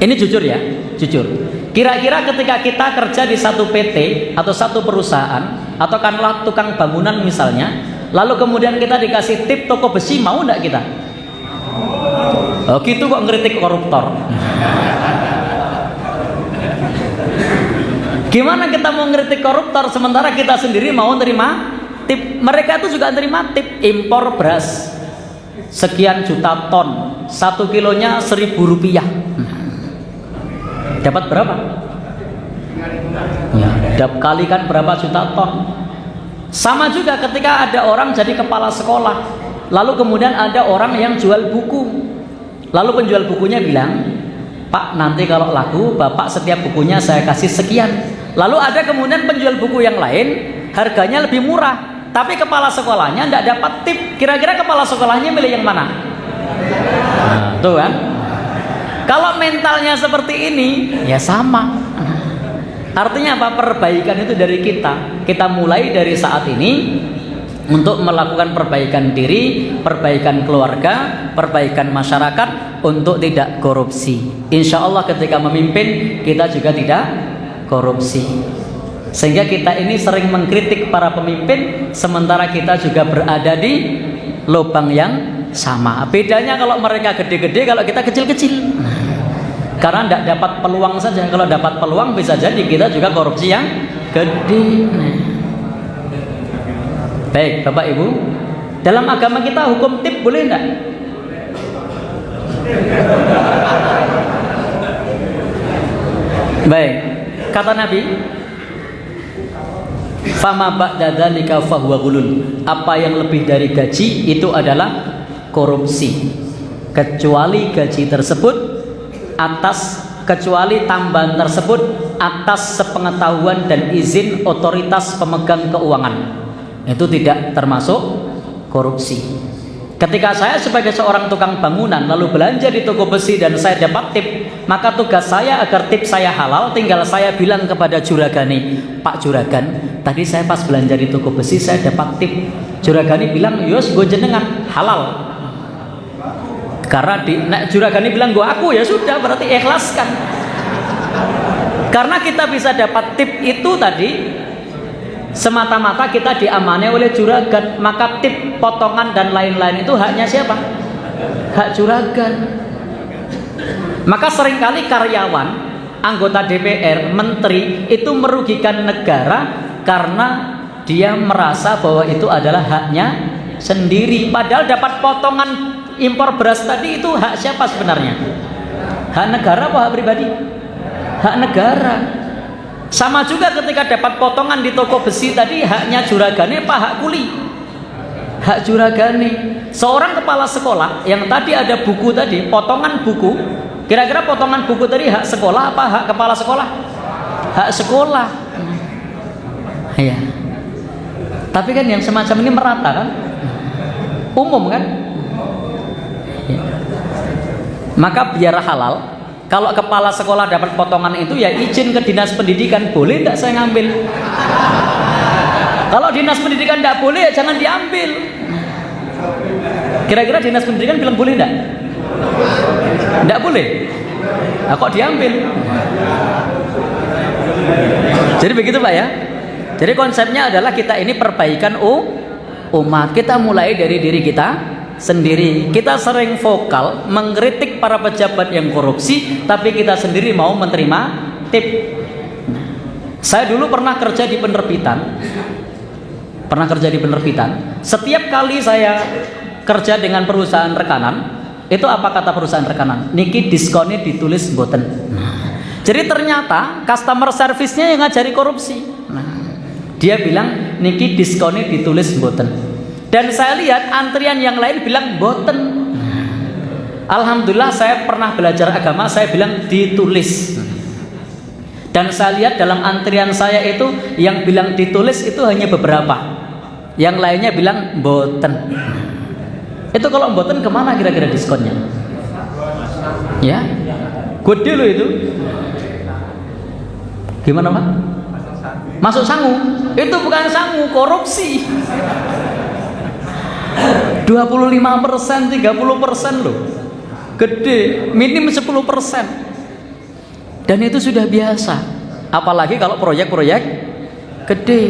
Ini jujur ya, jujur. Kira-kira ketika kita kerja di satu PT atau satu perusahaan atau katakanlah tukang bangunan misalnya, lalu kemudian kita dikasih tip toko besi, mau enggak kita? Oh gitu kok ngeritik koruptor. Gimana kita mau ngeritik koruptor sementara kita sendiri mau nerima tip? Mereka itu juga nerima tip. Impor beras sekian juta ton, 1 kilonya 1.000 rupiah. Dapat berapa? Ya, kalikan berapa juta ton. Sama juga ketika ada orang jadi kepala sekolah, lalu kemudian ada orang yang jual buku, lalu penjual bukunya bilang, Pak, nanti kalau laku Bapak setiap bukunya saya kasih sekian. Lalu ada kemudian penjual buku yang lain, harganya lebih murah, tapi kepala sekolahnya tidak dapat tip. Kira-kira kepala sekolahnya milih yang mana? Nah, tuh kan. Kalau mentalnya seperti ini, ya sama. Artinya apa? Perbaikan itu dari kita. Kita mulai dari saat ini untuk melakukan perbaikan diri, perbaikan keluarga, perbaikan masyarakat untuk tidak korupsi. Insya Allah ketika memimpin kita juga tidak korupsi. Sehingga kita ini sering mengkritik para pemimpin, sementara kita juga berada di lubang yang sama. Bedanya kalau mereka gede-gede, kalau kita kecil-kecil. Karena tidak dapat peluang saja. Kalau dapat peluang bisa jadi kita juga korupsi yang gede. Baik Bapak Ibu, dalam agama kita hukum tip boleh enggak? Baik, kata Nabi, fama ba'da dzalika fahuwa ghulul. Apa yang lebih dari gaji itu adalah korupsi, kecuali gaji tersebut kecuali tambahan tersebut atas sepengetahuan dan izin otoritas pemegang keuangan, itu tidak termasuk korupsi. Ketika saya sebagai seorang tukang bangunan lalu belanja di toko besi dan saya dapat tip, maka tugas saya agar tip saya halal, tinggal saya bilang kepada juragani, Pak Juragan, tadi saya pas belanja di toko besi saya dapat tip. Juragani bilang, yos gue jenengan halal. Karena juragani bilang gue aku, ya sudah, berarti ikhlaskan. Karena kita bisa dapat tip itu tadi semata-mata kita diamani oleh juragan, maka tip, potongan dan lain-lain itu haknya siapa? Hak juragan. Maka seringkali karyawan, anggota DPR, menteri itu merugikan negara karena dia merasa bahwa itu adalah haknya sendiri, padahal dapat potongan impor beras tadi itu hak siapa sebenarnya? Hak negara apa hak pribadi? Hak negara. Sama juga ketika dapat potongan di toko besi tadi, haknya juragane apa hak kuli? Hak juragane. Seorang kepala sekolah yang tadi ada buku tadi, potongan buku, kira-kira potongan buku tadi hak sekolah apa hak kepala sekolah? Hak sekolah. Ya. Tapi kan yang semacam ini merata kan? Umum kan? Ya. Maka biar halal, kalau kepala sekolah dapat potongan itu ya izin ke dinas pendidikan, boleh tidak saya ngambil? Kalau dinas pendidikan tidak boleh ya jangan diambil. Kira-kira dinas pendidikan bilang boleh tidak? Tidak boleh. Nah, kok diambil? Jadi begitu Pak ya. Jadi konsepnya adalah kita ini perbaikan umat. Kita mulai dari diri kita sendiri. Kita sering vokal mengkritik para pejabat yang korupsi, tapi kita sendiri mau menerima tip. Saya dulu pernah kerja di penerbitan. Setiap kali saya kerja dengan perusahaan rekanan, itu apa kata perusahaan rekanan? Niki diskonnya ditulis mboten. Jadi ternyata customer service-nya yang ngajari korupsi. Dia bilang niki diskonnya ditulis mboten. Dan saya lihat antrian yang lain bilang mboten. Alhamdulillah saya pernah belajar agama, saya bilang ditulis. Dan saya lihat dalam antrian saya itu yang bilang ditulis itu hanya beberapa. Yang lainnya bilang mboten. Itu kalau mboten kemana kira-kira diskonnya? Ya, gede loh itu. Gimana Pak? Masuk sangu. Itu bukan sangu, korupsi. 25%, 30% loh. Gede, minim 10%. Dan itu sudah biasa. Apalagi kalau proyek-proyek gede.